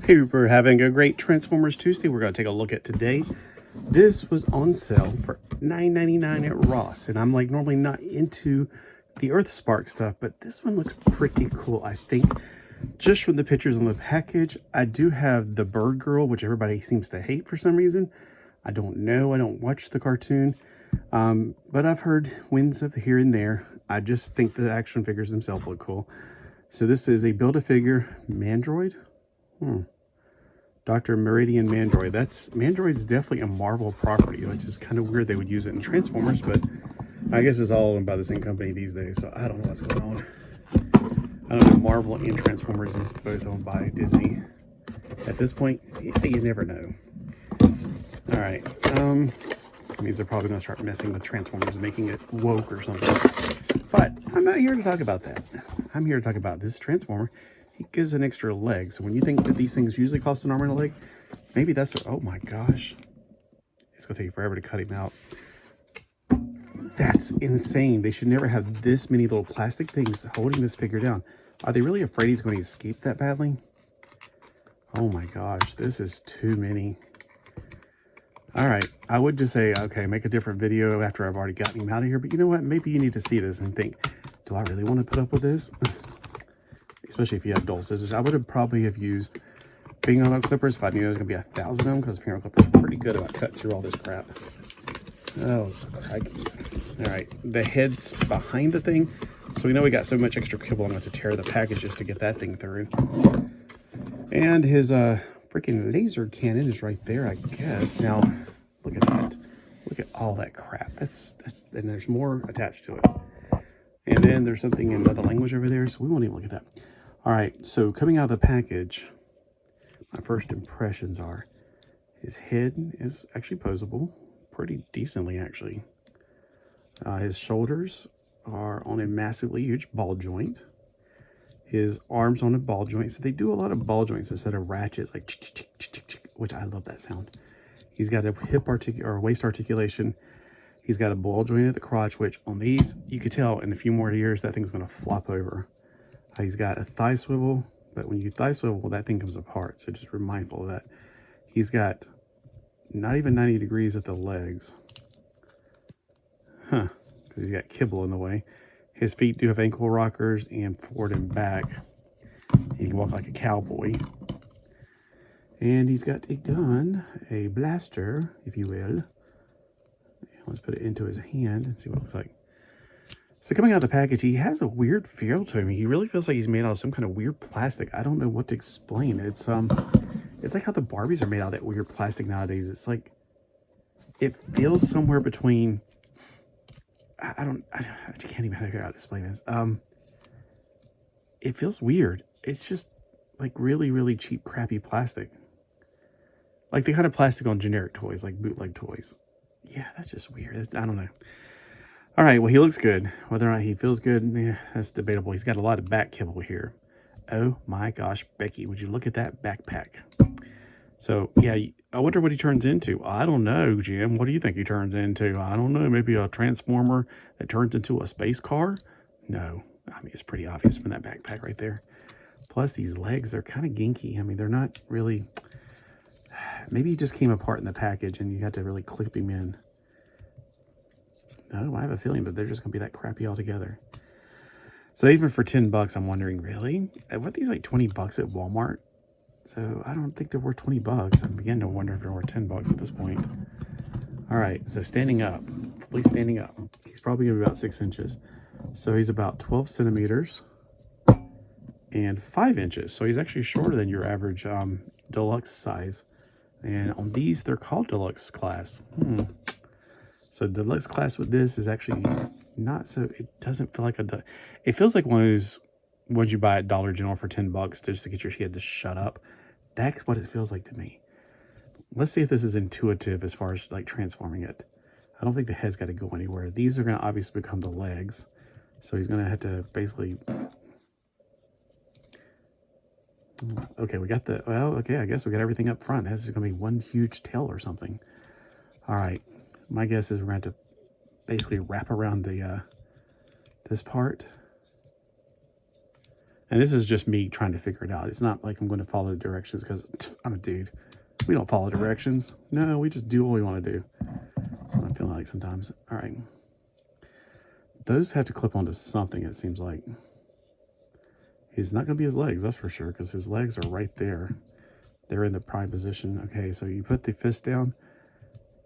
Hey, we're having a great Transformers Tuesday. We're going to take a look at today. This was on sale for $9.99 at Ross, and I'm like normally not into the Earthspark stuff, but this one looks pretty cool, I think. Just from the pictures on the package, I do have the Bird Girl, which everybody seems to hate for some reason. I don't know. I don't watch the cartoon, but I've heard wins of here and there. I just think the action figures themselves look cool. So this is a Build-A-Figure Mandroid. Dr. Meridian Mandroid. Mandroid's definitely a Marvel property, which is kind of weird they would use it in Transformers, but I guess it's all owned by the same company these days, so I don't know what's going on. I don't know, Marvel and Transformers is both owned by Disney. At this point, you never know. Alright, that means they're probably going to start messing with Transformers and making it woke or something. But I'm not here to talk about that. I'm here to talk about this Transformer. He gives an extra leg. So when you think that these things usually cost an arm and a leg, maybe that's... Oh my gosh. It's going to take you forever to cut him out. That's insane. They should never have this many little plastic things holding this figure down. Are they really afraid he's going to escape that badly? Oh my gosh. This is too many. Alright. I would just say, okay, make a different video after I've already gotten him out of here. But you know what? Maybe you need to see this and think, do I really want to put up with this? Especially if you have dull scissors. I would have probably have used fingernail clippers if I knew there was going to be 1,000 of them, because fingernail clippers are pretty good about cutting through all this crap. Oh, crikeys. Alright, the head's behind the thing, so we know we got so much extra kibble I'm going to tear the package just to get that thing through. And his freaking laser cannon is right there, I guess. Now, look at that. Look at all that crap. That's and there's more attached to it. And then there's something in another language over there, so we won't even look at that. Alright, so coming out of the package, my first impressions are his head is actually posable, pretty decently actually. His shoulders are on a massively huge ball joint. His arms on a ball joint, so they do a lot of ball joints instead of ratchets, like which I love that sound. He's got a waist articulation. He's got a ball joint at the crotch, which on these, you could tell in a few more years, that thing's going to flop over. He's got a thigh swivel, but when you thigh swivel, that thing comes apart. So just be mindful of that. He's got not even 90 degrees at the legs. Because he's got kibble in the way. His feet do have ankle rockers and forward and back. And he can walk like a cowboy. And he's got a gun, a blaster, if you will. Let's put it into his hand and see what it looks like. So coming out of the package, he has a weird feel to him. He really feels like he's made out of some kind of weird plastic. I don't know what to explain. It's like how the Barbies are made out of that weird plastic nowadays. It's like, it feels somewhere between, I can't even figure out how to explain this. It feels weird. It's just like really, really cheap, crappy plastic. Like the kind of plastic on generic toys, like bootleg toys. Yeah, that's just weird. I don't know. All right, well, he looks good. Whether or not he feels good, yeah, that's debatable. He's got a lot of back kibble here. Oh my gosh, Becky, would you look at that backpack? So, yeah, I wonder what he turns into. I don't know, Jim. What do you think he turns into? I don't know. Maybe a transformer that turns into a space car? No. I mean, it's pretty obvious from that backpack right there. Plus, these legs are kind of ginky. I mean, they're not really... Maybe he just came apart in the package and you had to really clip him in. No, I have a feeling that they're just going to be that crappy altogether. So even for 10 bucks, I'm wondering, really? What, these like 20 bucks at Walmart? So I don't think they're worth 20 bucks. I'm beginning to wonder if they're worth 10 bucks at this point. All right, so standing up, fully standing up. He's probably going to be about 6 inches. So he's about 12 centimeters and 5 inches. So he's actually shorter than your average deluxe size. And on these, they're called deluxe class. So deluxe class with this is actually not so, it doesn't feel like it feels like one of those ones you buy at Dollar General for 10 bucks just to get your kid to shut up. That's what it feels like to me. Let's see if this is intuitive as far as like transforming it. I don't think the head's got to go anywhere. These are going to obviously become the legs. So he's going to have to basically... Okay, we got the... Well, okay, I guess we got everything up front. This is going to be one huge tail or something. All right. My guess is we're going to have to basically wrap around the this part. And this is just me trying to figure it out. It's not like I'm going to follow the directions because I'm a dude. We don't follow directions. No, we just do what we want to do. That's what I'm feeling like sometimes. All right. Those have to clip onto something, it seems like. He's not going to be his legs, that's for sure, because his legs are right there. They're in the prime position. Okay, so you put the fist down,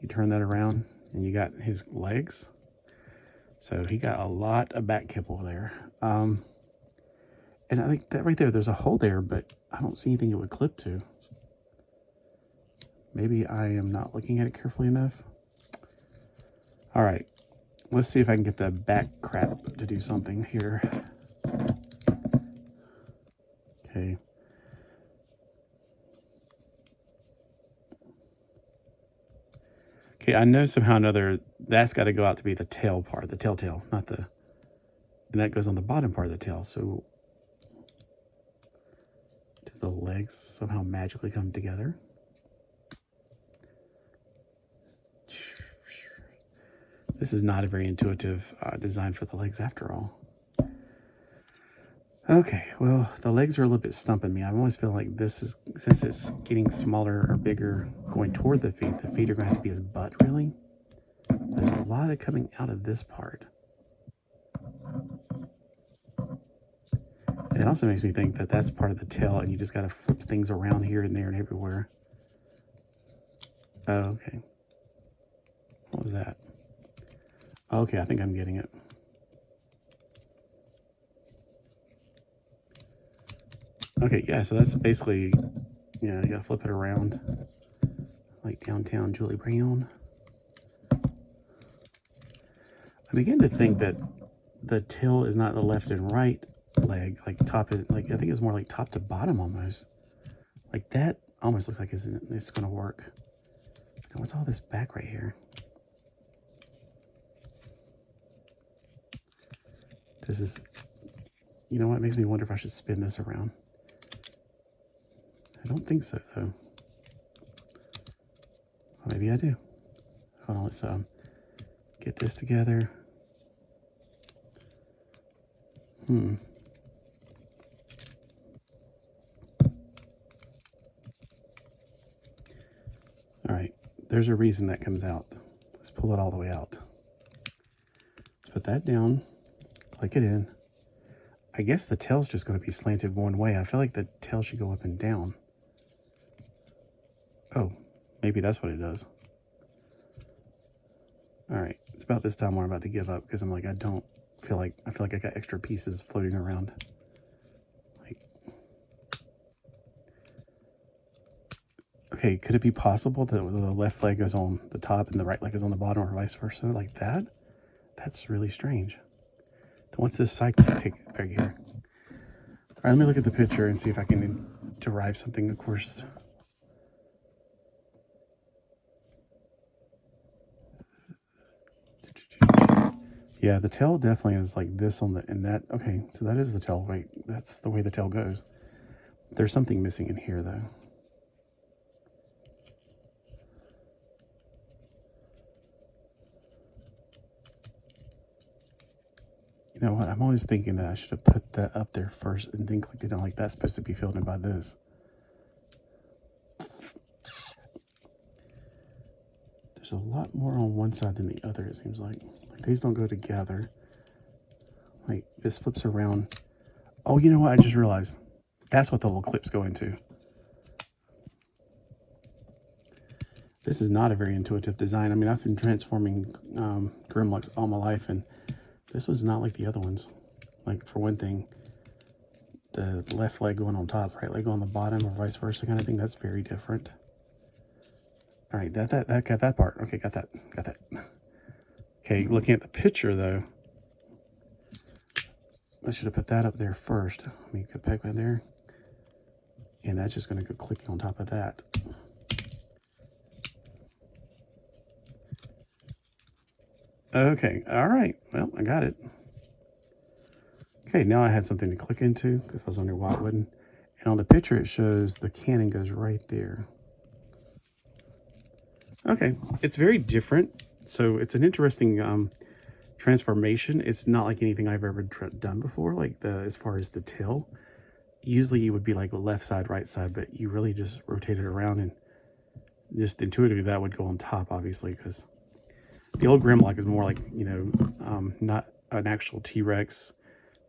you turn that around, and you got his legs. So he got a lot of back kibble there. And I think that right there, there's a hole there, but I don't see anything it would clip to. Maybe I am not looking at it carefully enough. All right, let's see if I can get the back crap to do something here. Okay. Okay, I know somehow or another that's got to go out to be the tail part, the tail, not the, and that goes on the bottom part of the tail. So do the legs somehow magically come together? This is not a very intuitive design for the legs after all. Okay, well, the legs are a little bit stumping me. I always feel like this is, since it's getting smaller or bigger going toward the feet are going to have to be his butt, really. There's a lot of coming out of this part. And it also makes me think that that's part of the tail, and you just got to flip things around here and there and everywhere. Oh, okay. What was that? Okay, I think I'm getting it. Okay, yeah, so that's basically, yeah, you gotta flip it around like downtown Julie Brown. I begin to think that the tail is not the left and right leg, like top is, like I think it's more like top to bottom almost. Like that almost looks like it's gonna work. What's all this back right here? This is, you know what, it makes me wonder if I should spin this around. I don't think so, though. Well, maybe I do. Hold on, let's get this together. All right, there's a reason that comes out. Let's pull it all the way out. Let's put that down, click it in. I guess the tail's just going to be slanted one way. I feel like the tail should go up and down. Oh, maybe that's what it does. All right, it's about this time where I'm about to give up because I'm like, I feel like I got extra pieces floating around. Like, okay, could it be possible that the left leg goes on the top and the right leg is on the bottom, or vice versa, like that? That's really strange. What's this side peg here? All right, let me look at the picture and see if I can derive something, of course. Yeah, the tail definitely is like this on the, and that, okay, so that is the tail. Wait, that's the way the tail goes. There's something missing in here, though. You know what, I'm always thinking that I should have put that up there first and then clicked it down, like that's supposed to be filled in by this. There's a lot more on one side than the other, it seems like. These don't go together. Like, this flips around. Oh, you know what, I just realized. That's what the little clips go into. This is not a very intuitive design. I mean, I've been transforming Grimlocks all my life, and this was not like the other ones. Like, for one thing, the left leg going on top, right leg on the bottom, or vice versa kind of thing, that's very different. All right, that got that part. Okay, got that. Okay, looking at the picture, though, I should have put that up there first. Let me get back right there. And that's just going to go clicking on top of that. Okay, all right. Well, I got it. Okay, now I had something to click into because I was wondering why it wouldn't. And on the picture, it shows the cannon goes right there. Okay, it's very different. So it's an interesting transformation. It's not like anything I've ever done before, like as far as the tail. usually it would be like the left side, right side, but you really just rotate it around, and just intuitively that would go on top, obviously, because the old Grimlock is more like, you know, not an actual T-Rex,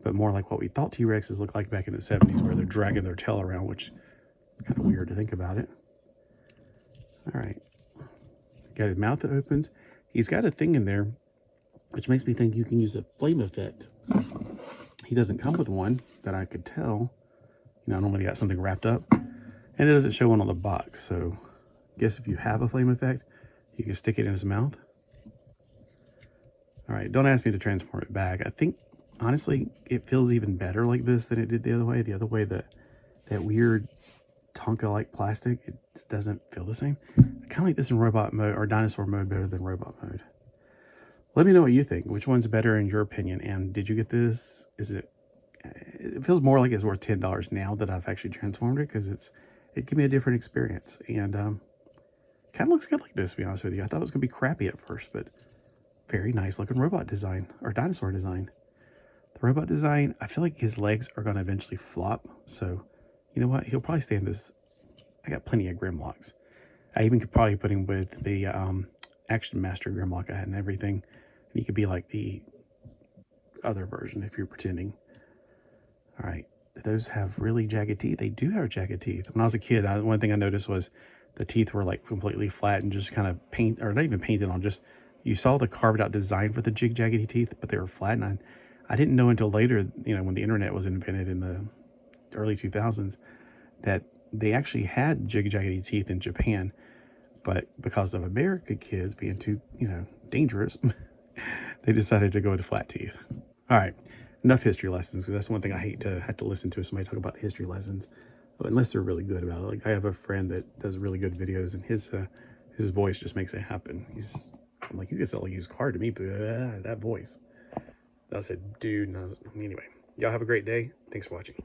but more like what we thought T-Rexes looked like back in the 70s, where they're dragging their tail around, which is kind of weird to think about it. All right. Got his mouth that opens. He's got a thing in there, which makes me think you can use a flame effect. He doesn't come with one that I could tell. You know, normally got something wrapped up, and it doesn't show one on the box. So I guess if you have a flame effect, you can stick it in his mouth. All right, don't ask me to transform it back. I think, honestly, it feels even better like this than it did the other way. The other way, that weird Tonka-like plastic, it doesn't feel the same. I kind of like this in robot mode, or dinosaur mode, better than robot mode. Let me know what you think. Which one's better in your opinion? And did you get this? It feels more like it's worth $10 now that I've actually transformed it, because it gave me a different experience. And kind of looks good like this, to be honest with you. I thought it was going to be crappy at first, but very nice looking robot design, or dinosaur design. The robot design, I feel like his legs are going to eventually flop. So, you know what? He'll probably stay in this. I got plenty of Grimlocks. I even could probably put him with the Action Master Grimlock I had and everything. And he could be like the other version if you're pretending. All right. Do those have really jagged teeth? They do have jagged teeth. When I was a kid, one thing I noticed was the teeth were like completely flat and just kind of or not even painted on, just, you saw the carved out design for the jaggedy teeth, but they were flat. And I didn't know until later, you know, when the internet was invented in the early 2000s, that they actually had jaggedy teeth in Japan, but because of American kids being too, you know, dangerous, they decided to go with flat teeth. All right, enough history lessons, because that's one thing I hate to have to listen to, somebody talk about history lessons, unless they're really good about it. Like, I have a friend that does really good videos, and his voice just makes it happen. I'm like, you can sell a used car to me, but that voice. I said, dude, no. Anyway, y'all have a great day. Thanks for watching.